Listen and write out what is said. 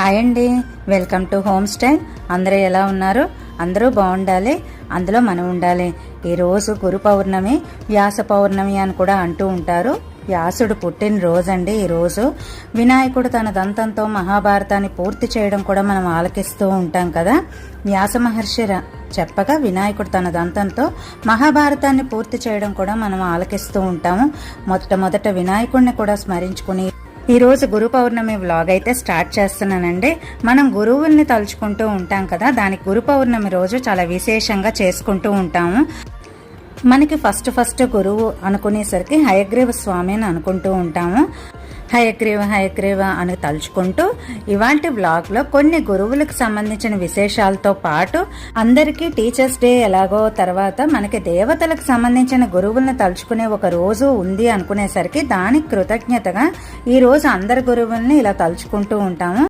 Hi అండి, welcome to home style. అందరూ ఎలా ఉన్నారు? అందరూ బాగుండాలి, అందులో మనం ఉండాలి. ఈరోజు గురు పౌర్ణమి, వ్యాస పౌర్ణమి అని కూడా అంటూ ఉంటారు. వ్యాసుడు పుట్టినరోజండి ఈరోజు. వినాయకుడు తన దంతంతో మహాభారతాన్ని పూర్తి చేయడం కూడా మనం ఆలకిస్తూ ఉంటాం కదా. వ్యాస మహర్షి చెప్పగా వినాయకుడు తన దంతంతో మహాభారతాన్ని పూర్తి చేయడం కూడా మనం ఆలకిస్తూ ఉంటాము. మొట్టమొదట వినాయకుడిని కూడా స్మరించుకుని ఈరోజు గురు పౌర్ణమి వ్లాగ్ అయితే స్టార్ట్ చేస్తున్నానండి. మనం గురువుల్ని తలుచుకుంటూ ఉంటాం కదా, దానికి గురు పౌర్ణమి రోజు చాలా విశేషంగా చేసుకుంటూ ఉంటాము. మనకి ఫస్ట్ గురువు అనుకునేసరికి హయగ్రీవ స్వామి అని అనుకుంటూ ఉంటాము. హయగ్రీవ అని తలుచుకుంటూ ఇవాల్టి వ్లాగ్ లో కొన్ని గురువులకు సంబంధించిన విశేషాలతో పాటు అందరికీ టీచర్స్ డే ఎలాగో, తర్వాత మనకి దేవతలకు సంబంధించిన గురువుల్ని తలుచుకునే ఒక రోజు ఉంది అనుకునేసరికి దానికి కృతజ్ఞతగా ఈ రోజు అందరి గురువుల్ని ఇలా తలుచుకుంటూ ఉంటాము.